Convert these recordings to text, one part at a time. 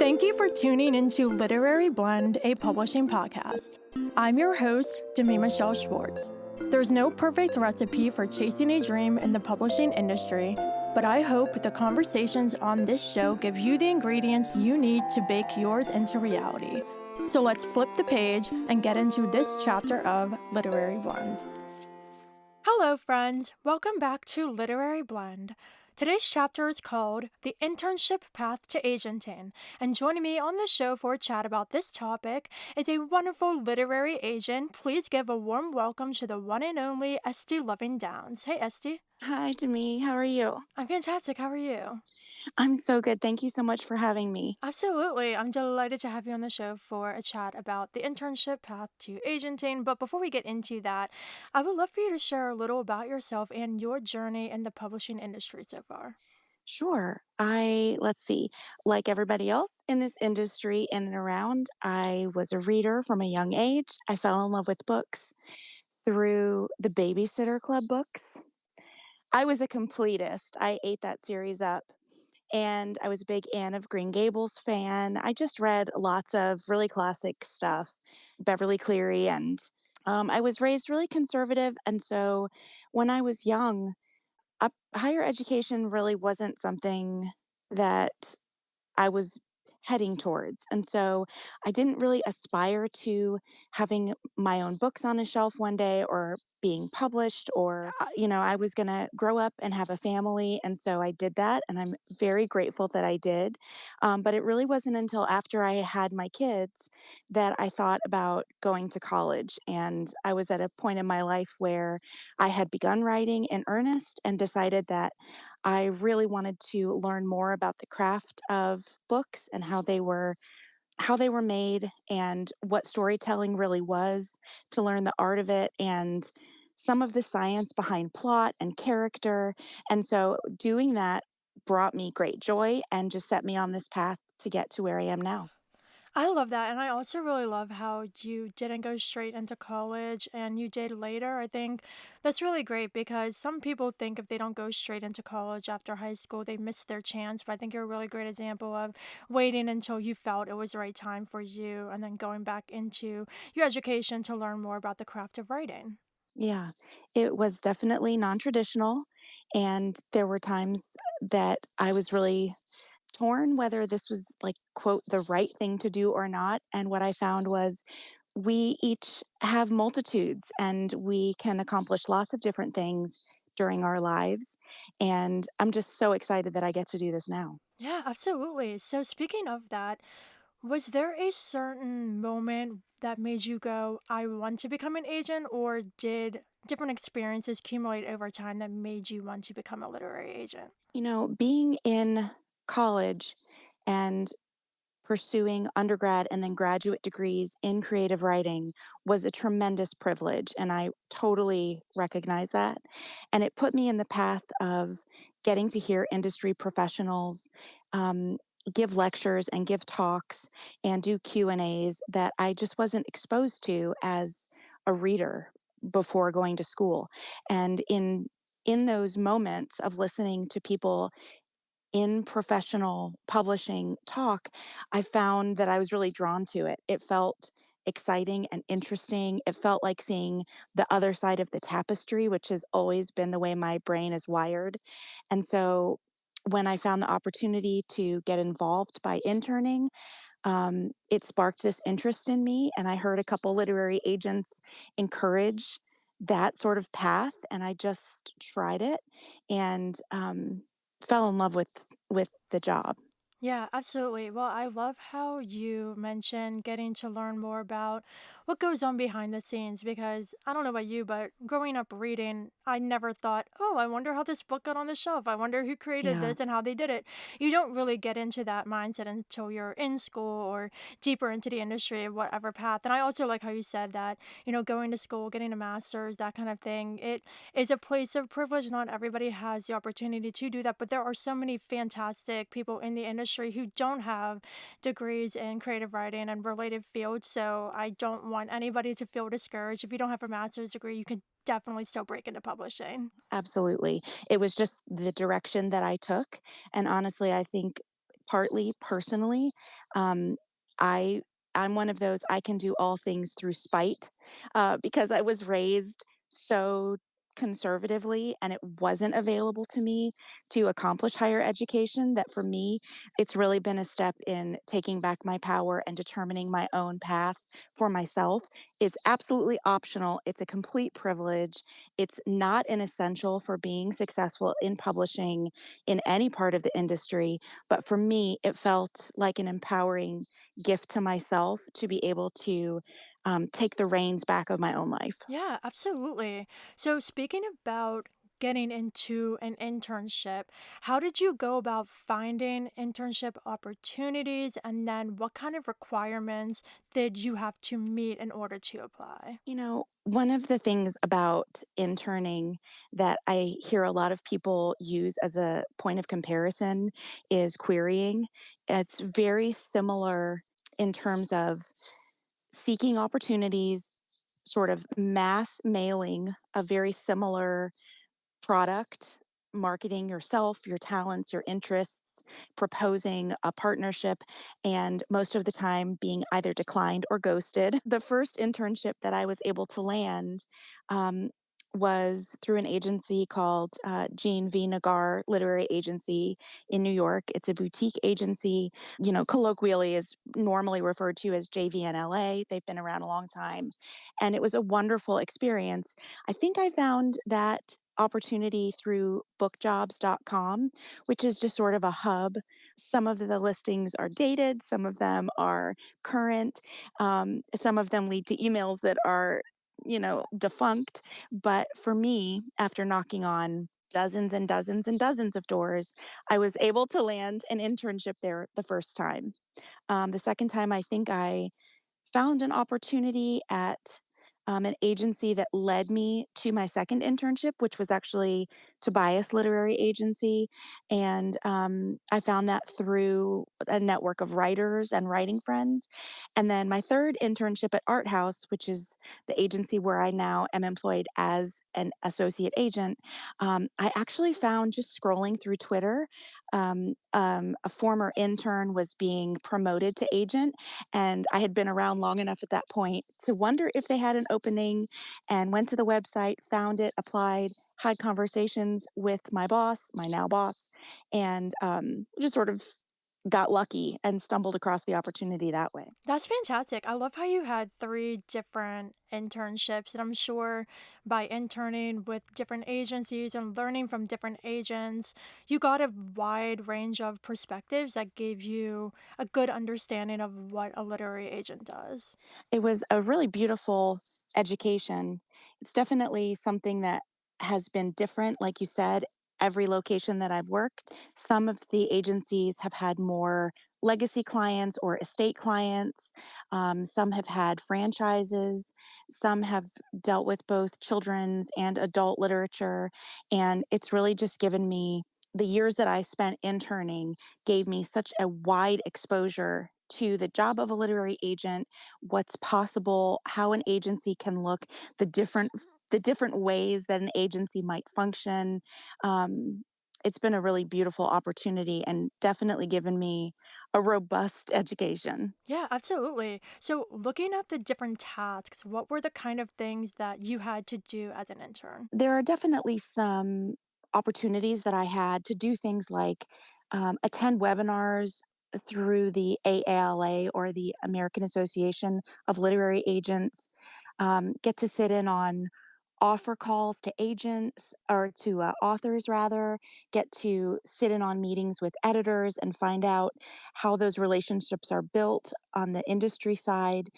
Thank you for tuning into Literary Blend, a publishing podcast. I'm your host, Demi Michelle Schwartz. There's no perfect recipe for chasing a dream in the publishing industry, but I hope the conversations on this show give you the ingredients you need to bake yours into reality. So let's flip the page and get into this chapter of Literary Blend. Hello, friends. Welcome back to Literary Blend. Today's chapter is called The Internship Path to Agenting, and joining me on the show for a chat about this topic is a wonderful literary agent. Please give a warm welcome to the one and only Esty Loveing-Downes. Hey, Esty. Hi, Demi. How are you? I'm fantastic. How are you? I'm so good. Thank you so much for having me. Absolutely. I'm delighted to have you on the show for a chat about the internship path to agenting. But before we get into that, I would love for you to share a little about yourself and your journey in the publishing industry so far. Sure. Let's see, like everybody else in this industry in and around, I was a reader from a young age. I fell in love with books through the Babysitter Club books. I was a completist. I ate that series up. And I was a big Anne of Green Gables fan. I just read lots of really classic stuff, Beverly Cleary, and I was raised really conservative. And so when I was young, higher education really wasn't something that I was heading towards. And so I didn't really aspire to having my own books on a shelf one day or being published or, I was going to grow up and have a family. And so I did that. And I'm very grateful that I did. But it really wasn't until after I had my kids that I thought about going to college. And I was at a point in my life where I had begun writing in earnest and decided that I really wanted to learn more about the craft of books and how they were made and what storytelling really was, to learn the art of it and some of the science behind plot and character. And so doing that brought me great joy and just set me on this path to get to where I am now. I love that, and I also really love how you didn't go straight into college and you did later. I think that's really great because some people think if they don't go straight into college after high school, they missed their chance. But I think you're a really great example of waiting until you felt it was the right time for you and then going back into your education to learn more about the craft of writing. Yeah, it was definitely non-traditional, and there were times that I was really torn whether this was, like, quote, "the right thing to do" or not, and what I found was we each have multitudes, and we can accomplish lots of different things during our lives, and I'm just so excited that I get to do this now. Yeah, absolutely. So speaking of that, was there a certain moment that made you go, I want to become an agent, or did different experiences accumulate over time that made you want to become a literary agent? Being in college and pursuing undergrad and then graduate degrees in creative writing was a tremendous privilege, and I totally recognize that. And it put me in the path of getting to hear industry professionals um, give lectures and give talks and do Q&As that I just wasn't exposed to as a reader before going to school. And in those moments of listening to people in professional publishing talk, I found that I was really drawn to it. It felt exciting and interesting. It felt like seeing the other side of the tapestry, which has always been the way my brain is wired. And so when I found the opportunity to get involved by interning, it sparked this interest in me. And I heard a couple literary agents encourage that sort of path, and I just tried it and fell in love with the job. Yeah, absolutely. Well, I love how you mentioned getting to learn more about what goes on behind the scenes because I don't know about you, but growing up reading, I never thought, oh, I wonder how this book got on the shelf. I wonder who created Yeah. this and how they did it. You don't really get into that mindset until you're in school or deeper into the industry, whatever path. And I also like how you said that, going to school, getting a master's, that kind of thing, it is a place of privilege. Not everybody has the opportunity to do that, but there are so many fantastic people in the industry who don't have degrees in creative writing and related fields. So I don't want anybody to feel discouraged. If you don't have a master's degree, you can definitely still break into publishing. Absolutely. It was just the direction that I took, and honestly, I think partly personally, Um, I I'm one of those I can do all things through spite, because I was raised so conservatively and it wasn't available to me to accomplish higher education that for me, it's really been a step in taking back my power and determining my own path for myself. It's absolutely optional. It's a complete privilege. It's not an essential for being successful in publishing in any part of the industry. But for me, it felt like an empowering gift to myself to be able to take the reins back of my own life. Yeah, absolutely. So, speaking about getting into an internship, how did you go about finding internship opportunities? And then, what kind of requirements did you have to meet in order to apply? One of the things about interning that I hear a lot of people use as a point of comparison is querying. It's very similar in terms of seeking opportunities, sort of mass mailing a very similar product, marketing yourself, your talents, your interests, proposing a partnership, and most of the time being either declined or ghosted. The first internship that I was able to land um, was through an agency called Jean V. Nagar Literary Agency in New York. It's a boutique agency, colloquially is normally referred to as JVNLA. They've been around a long time. And it was a wonderful experience. I think I found that opportunity through bookjobs.com, which is just sort of a hub. Some of the listings are dated, some of them are current, some of them lead to emails that are, defunct. But for me, after knocking on dozens and dozens and dozens of doors, I was able to land an internship there the first time. The second time, I think I found an opportunity at an agency that led me to my second internship, which was actually Tobias Literary Agency. And I found that through a network of writers and writing friends. And then my third internship at Art House, which is the agency where I now am employed as an associate agent, I actually found just scrolling through Twitter. A former intern was being promoted to agent, and I had been around long enough at that point to wonder if they had an opening and went to the website, found it, applied, had conversations with my boss, my now boss, and just sort of got lucky and stumbled across the opportunity that way. That's fantastic. I love how you had three different internships. And I'm sure by interning with different agencies and learning from different agents, you got a wide range of perspectives that gave you a good understanding of what a literary agent does. It was a really beautiful education. It's definitely something that has been different, like you said, every location that I've worked. Some of the agencies have had more legacy clients or estate clients. Some have had franchises. Some have dealt with both children's and adult literature. And it's really just given me the years that I spent interning gave me such a wide exposure to the job of a literary agent, what's possible, how an agency can look, the different ways that an agency might function. Um, it's been a really beautiful opportunity and definitely given me a robust education. Yeah, absolutely. So, looking at the different tasks, what were the kind of things that you had to do as an intern? There are definitely some opportunities that I had to do things like attend webinars through the AALA or the American Association of Literary Agents, get to sit in on offer calls to agents or to authors, rather, get to sit in on meetings with editors and find out how those relationships are built on the industry side.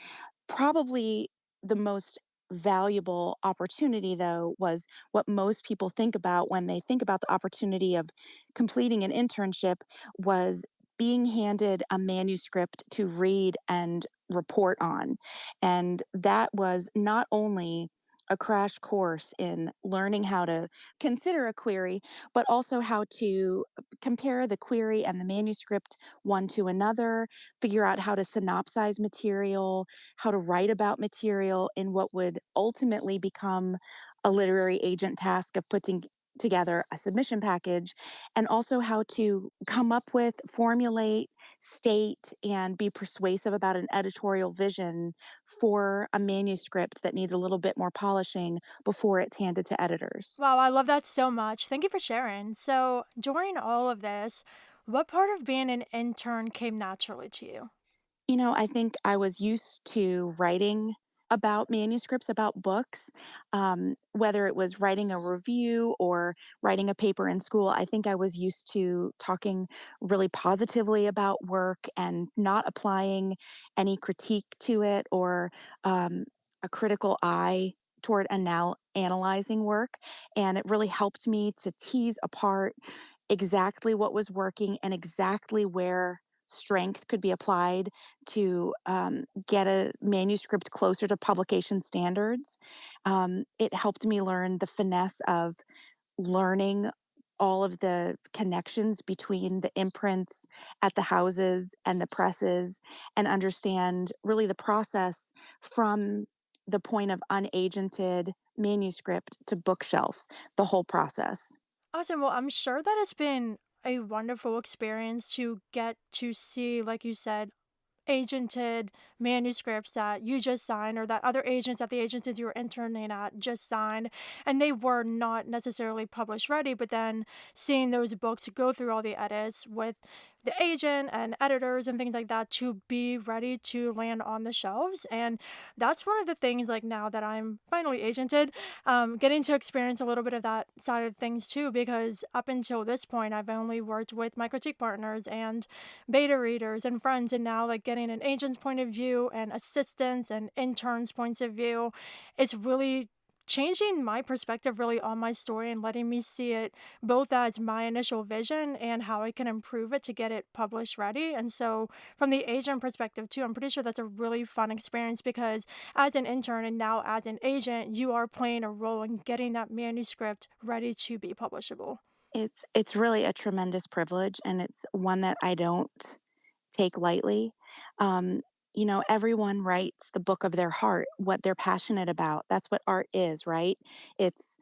Probably the most valuable opportunity, though, was what most people think about when they think about the opportunity of completing an internship was being handed a manuscript to read and report on. And that was not only a crash course in learning how to consider a query, but also how to compare the query and the manuscript one to another, figure out how to synopsize material, how to write about material in what would ultimately become a literary agent task of putting together a submission package, and also how to come up with, formulate, state and be persuasive about an editorial vision for a manuscript that needs a little bit more polishing before it's handed to editors. Wow, I love that so much. Thank you for sharing. So, during all of this, what part of being an intern came naturally to you? I think I was used to writing about manuscripts, about books, whether it was writing a review or writing a paper in school. I think I was used to talking really positively about work and not applying any critique to it or um, a critical eye toward analyzing work. And it really helped me to tease apart exactly what was working and exactly where strength could be applied to get a manuscript closer to publication standards. It helped me learn the finesse of learning all of the connections between the imprints at the houses and the presses and understand really the process from the point of unagented manuscript to bookshelf, the whole process. Awesome. Well, I'm sure that it's been a wonderful experience to get to see, like you said, agented manuscripts that you just signed or that other agents at the agencies you were interning at just signed, and they were not necessarily published ready, but then seeing those books go through all the edits with the agent and editors and things like that to be ready to land on the shelves. And that's one of the things, like, now that I'm finally agented, getting to experience a little bit of that side of things too, because up until this point I've only worked with my critique partners and beta readers and friends, and now, like, getting an agent's point of view and assistants and interns points of view, it's really changing my perspective really on my story and letting me see it both as my initial vision and how I can improve it to get it published ready. And so from the agent perspective too, I'm pretty sure that's a really fun experience because as an intern and now as an agent, you are playing a role in getting that manuscript ready to be publishable. It's really a tremendous privilege, and it's one that I don't take lightly. Um, Everyone writes the book of their heart, what they're passionate about. That's what art is, right? It's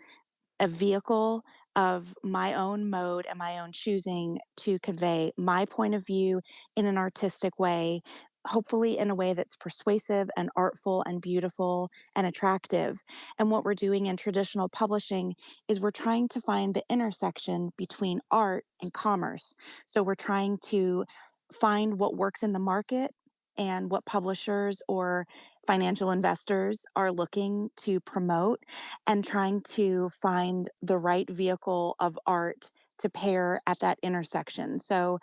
a vehicle of my own mode and my own choosing to convey my point of view in an artistic way, hopefully in a way that's persuasive and artful and beautiful and attractive. And what we're doing in traditional publishing is we're trying to find the intersection between art and commerce. So we're trying to find what works in the market and what publishers or financial investors are looking to promote and trying to find the right vehicle of art to pair at that intersection. So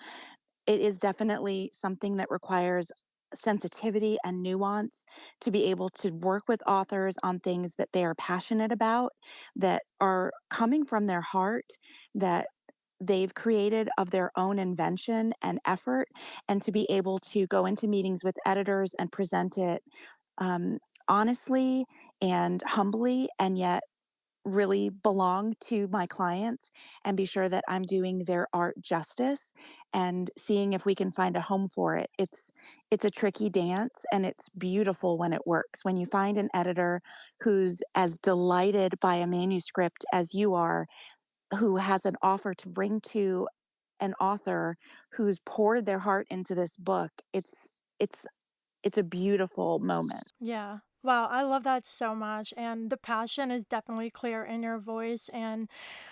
it is definitely something that requires sensitivity and nuance to be able to work with authors on things that they are passionate about, that are coming from their heart, that they've created of their own invention and effort, and to be able to go into meetings with editors and present it um, honestly and humbly, and yet really belong to my clients and be sure that I'm doing their art justice and seeing if we can find a home for it. It's a tricky dance and it's beautiful when it works. When you find an editor who's as delighted by a manuscript as you are, who has an offer to bring to an author who's poured their heart into this book, it's it's a beautiful moment. Yeah. Wow, I love that so much. And the passion is definitely clear in your voice. And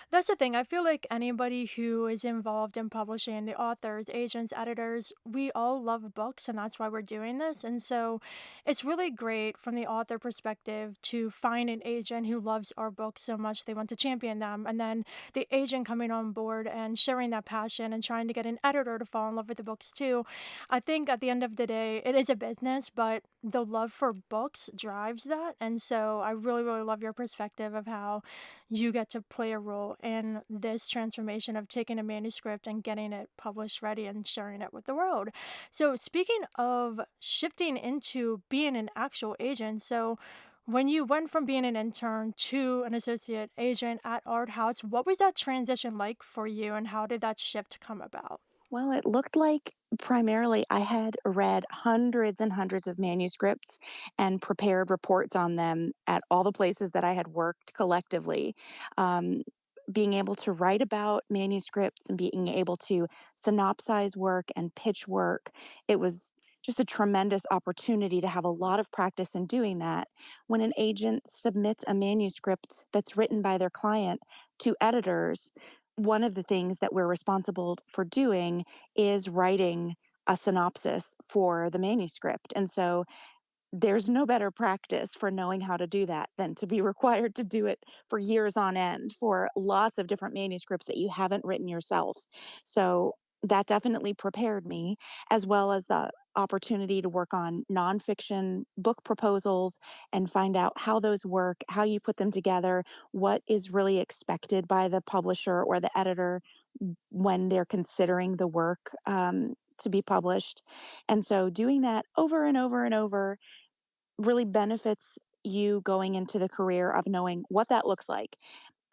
that's the thing. I feel like anybody who is involved in publishing, the authors, agents, editors, we all love books, and that's why we're doing this. And so it's really great from the author perspective to find an agent who loves our books so much they want to champion them. And then the agent coming on board and sharing that passion and trying to get an editor to fall in love with the books too. I think at the end of the day, it is a business, but the love for books drives that. And so I really, really love your perspective of how you get to play a role in this transformation of taking a manuscript and getting it published ready and sharing it with the world. So, speaking of shifting into being an actual agent, so when you went from being an intern to an associate agent at Art House, what was that transition like for you and how did that shift come about? Well, it looked like primarily I had read hundreds and hundreds of manuscripts and prepared reports on them at all the places that I had worked collectively. Um, being able to write about manuscripts and being able to synopsize work and pitch work. It was just a tremendous opportunity to have a lot of practice in doing that. When an agent submits a manuscript that's written by their client to editors, one of the things that we're responsible for doing is writing a synopsis for the manuscript. And so there's no better practice for knowing how to do that than to be required to do it for years on end for lots of different manuscripts that you haven't written yourself. So that definitely prepared me, as well as the opportunity to work on nonfiction book proposals and find out how those work, how you put them together, what is really expected by the publisher or the editor when they're considering the work to be published. And so doing that over and over and over really benefits you going into the career of knowing what that looks like.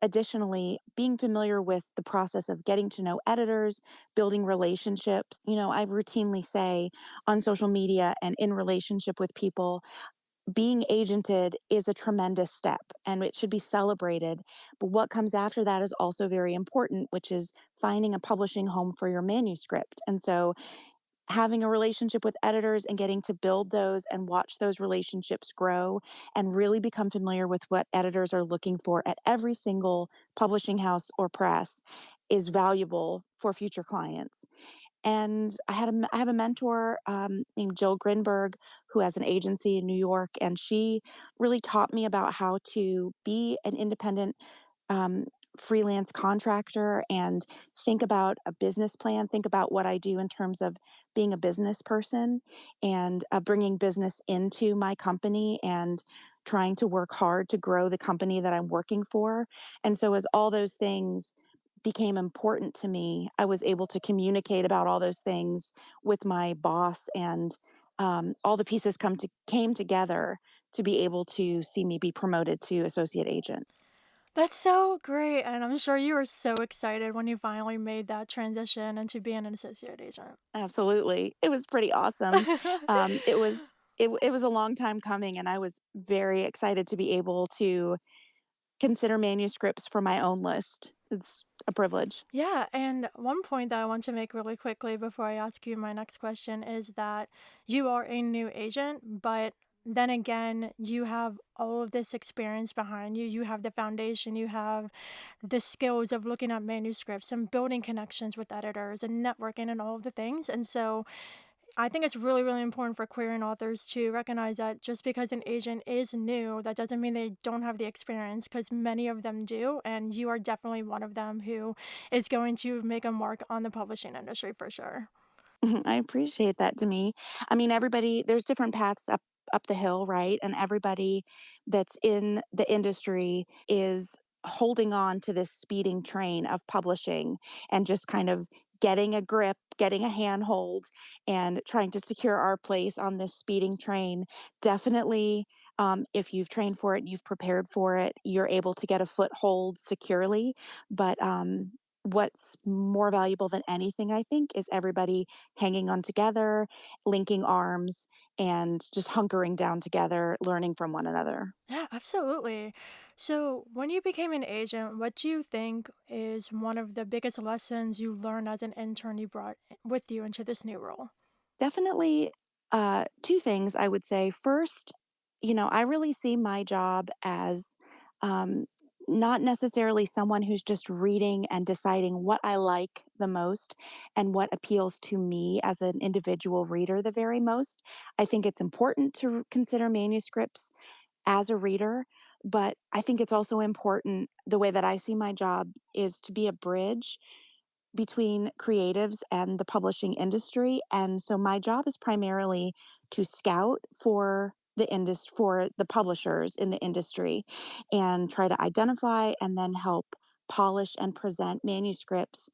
Additionally, being familiar with the process of getting to know editors, building relationships. I routinely say on social media and in relationship with people, being agented is a tremendous step and it should be celebrated. But what comes after that is also very important, which is finding a publishing home for your manuscript. And so having a relationship with editors and getting to build those and watch those relationships grow and really become familiar with what editors are looking for at every single publishing house or press is valuable for future clients. And I have a mentor named Jill Grinberg who has an agency in New York, and she really taught me about how to be an independent um, freelance contractor and think about a business plan, think about what I do in terms of being a business person and bringing business into my company and trying to work hard to grow the company that I'm working for. And so, as all those things became important to me, I was able to communicate about all those things with my boss, and all the pieces came together to be able to see me be promoted to associate agent. That's so great, and I'm sure you were so excited when you finally made that transition into being an associate agent. Absolutely. It was pretty awesome. It was a long time coming, and I was very excited to be able to consider manuscripts for my own list. It's a privilege. Yeah, and one point that I want to make really quickly before I ask you my next question is that you are a new agent, but then again, you have all of this experience behind you. You have the foundation, you have the skills of looking at manuscripts and building connections with editors and networking and all of the things. And so I think it's really, really important for queer and authors to recognize that just because an agent is new, that doesn't mean they don't have the experience, because many of them do. And you are definitely one of them who is going to make a mark on the publishing industry for sure. I appreciate that, to me. I mean, everybody, there's different paths up the hill, right? And everybody that's in the industry is holding on to this speeding train of publishing and just kind of getting a grip, getting a handhold, and trying to secure our place on this speeding train. Definitely, if you've trained for it, you've prepared for it, you're able to get a foothold securely. But what's more valuable than anything, I think, is everybody hanging on together, linking arms, and just hunkering down together, learning from one another. Yeah, absolutely. So, when you became an agent, what do you think is one of the biggest lessons you learned as an intern you brought with you into this new role? Definitely, two things I would say. First, I really see my job as um, not necessarily someone who's just reading and deciding what I like the most and what appeals to me as an individual reader the very most. I think it's important to consider manuscripts as a reader, but I think it's also important. The way that I see my job is to be a bridge between creatives and the publishing industry. And so my job is primarily to scout for the publishers in the industry and try to identify and then help polish and present manuscripts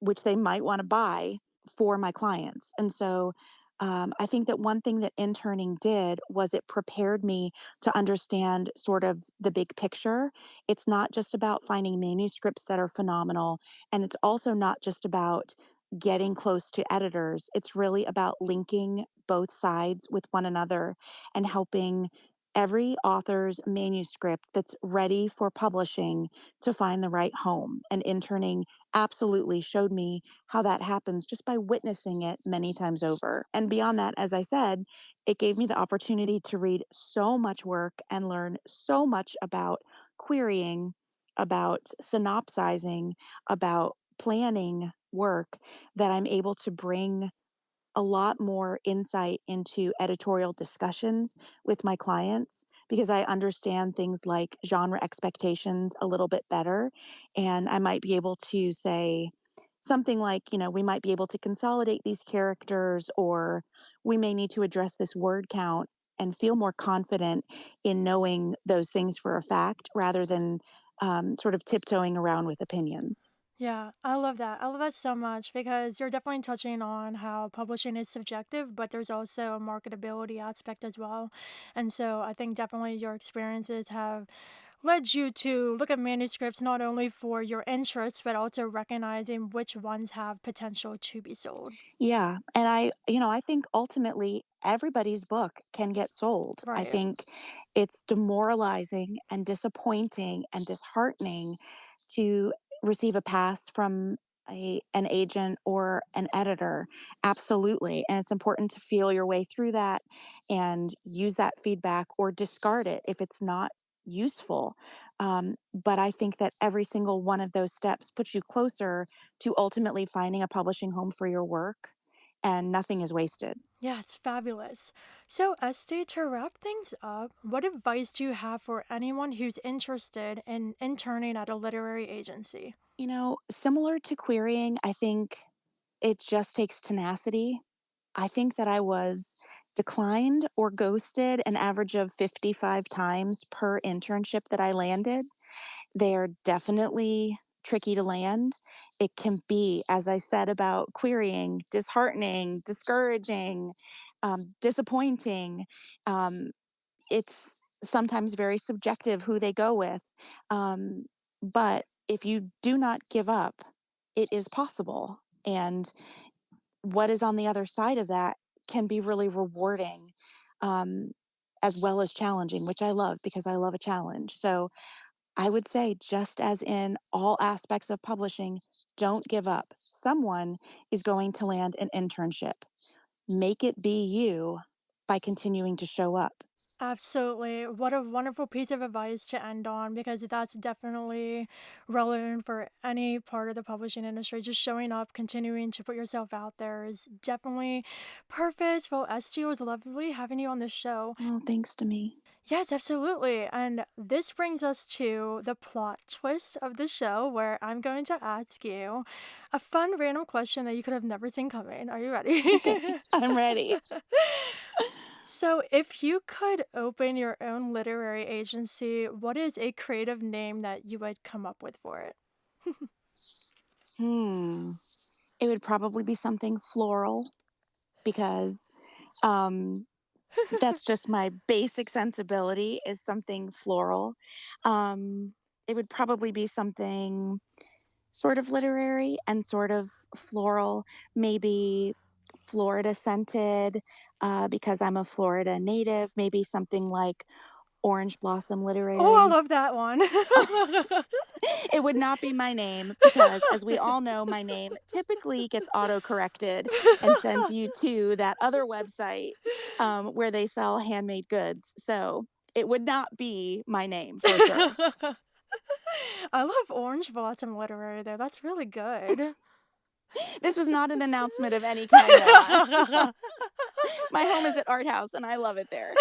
which they might want to buy for my clients. And so I think that one thing that interning did was it prepared me to understand sort of the big picture. It's not just about finding manuscripts that are phenomenal, and it's also not just about getting close to editors. It's really about linking both sides with one another and helping every author's manuscript that's ready for publishing to find the right home. And interning absolutely showed me how that happens just by witnessing it many times over. And beyond that, as I said, it gave me the opportunity to read so much work and learn so much about querying, about synopsizing, about planning work that I'm able to bring a lot more insight into editorial discussions with my clients because I understand things like genre expectations a little bit better. And I might be able to say something like, we might be able to consolidate these characters, or we may need to address this word count, and feel more confident in knowing those things for a fact rather than sort of tiptoeing around with opinions. Yeah, I love that. I love that so much because you're definitely touching on how publishing is subjective, but there's also a marketability aspect as well. And so I think definitely your experiences have led you to look at manuscripts not only for your interests, but also recognizing which ones have potential to be sold. Yeah, and I think ultimately everybody's book can get sold. I Right. think it's demoralizing and disappointing and disheartening to receive a pass from an agent or an editor. Absolutely. And it's important to feel your way through that and use that feedback or discard it if it's not useful. But I think that every single one of those steps puts you closer to ultimately finding a publishing home for your work, and nothing is wasted. Yeah, it's fabulous. So, Esty, to wrap things up, what advice do you have for anyone who's interested in interning at a literary agency? Similar to querying, I think it just takes tenacity. I think that I was declined or ghosted an average of 55 times per internship that I landed. They're definitely tricky to land. It can be, as I said about querying, disheartening, discouraging, disappointing. Um, it's sometimes very subjective who they go with. Um, but if you do not give up, it is possible. And what is on the other side of that can be really rewarding, um, as well as challenging, which I love because I love a challenge. So I would say, just as in all aspects of publishing, don't give up. Someone is going to land an internship. Make it be you by continuing to show up. Absolutely. What a wonderful piece of advice to end on because that's definitely relevant for any part of the publishing industry. Just showing up, continuing to put yourself out there is definitely perfect. Well, SG, was lovely having you on the show. Oh, thanks to me. Yes, absolutely. And this brings us to the plot twist of the show where I'm going to ask you a fun random question that you could have never seen coming. Are you ready? Okay, I'm ready. So, if you could open your own literary agency, what is a creative name that you would come up with for it? Hmm. It would probably be something floral because um, that's just my basic sensibility is something floral. Um, it would probably be something sort of literary and sort of floral, maybe Florida scented, because I'm a Florida native, maybe something like Orange Blossom Oh, I Literary. love that one. It would not be my name because, as we all know, my name typically gets auto corrected and sends you to that other website where they sell handmade goods. So it would not be my name for sure. I love Orange Blossom Literary there. That's really good. This was not an announcement of any kind, though. My home is at Art House and I love it there.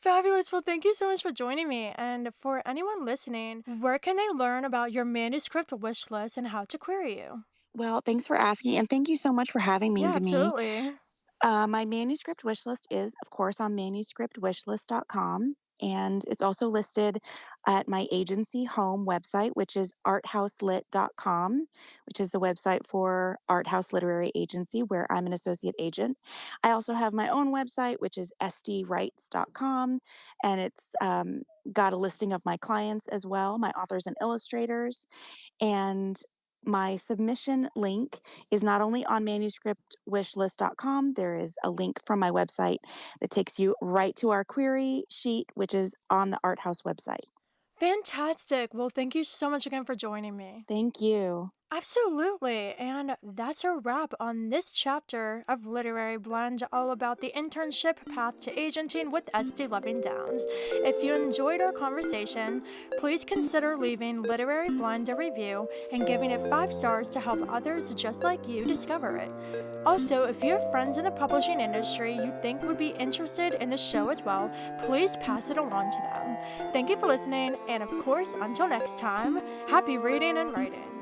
Fabulous. Well, thank you so much for joining me. And for anyone listening, where can they learn about your manuscript wish list and how to query you? Well, thanks for asking. And thank you so much for having me, Yeah, to me. absolutely. My manuscript wish list is, of course, on manuscriptwishlist.com. And it's also listed at my agency home website, which is arthouselit.com, which is the website for Art House Literary Agency, where I'm an associate agent. I also have my own website, which is stwrites.com, and it's got a listing of my clients as well, my authors and illustrators. And my submission link is not only on manuscriptwishlist.com, there is a link from my website that takes you right to our query sheet, which is on the Art House website. Fantastic. Well, thank you so much again for joining me. Thank you. Absolutely. And that's a wrap on this chapter of Literary Blend, all about the internship path to agenting with Esty Loveing-Downes. If you enjoyed our conversation, please consider leaving Literary Blend a review and giving it 5 stars to help others just like you discover it. Also, if you have friends in the publishing industry you think would be interested in the show as well, please pass it along to them. Thank you for listening, and of course, until next time, happy reading and writing.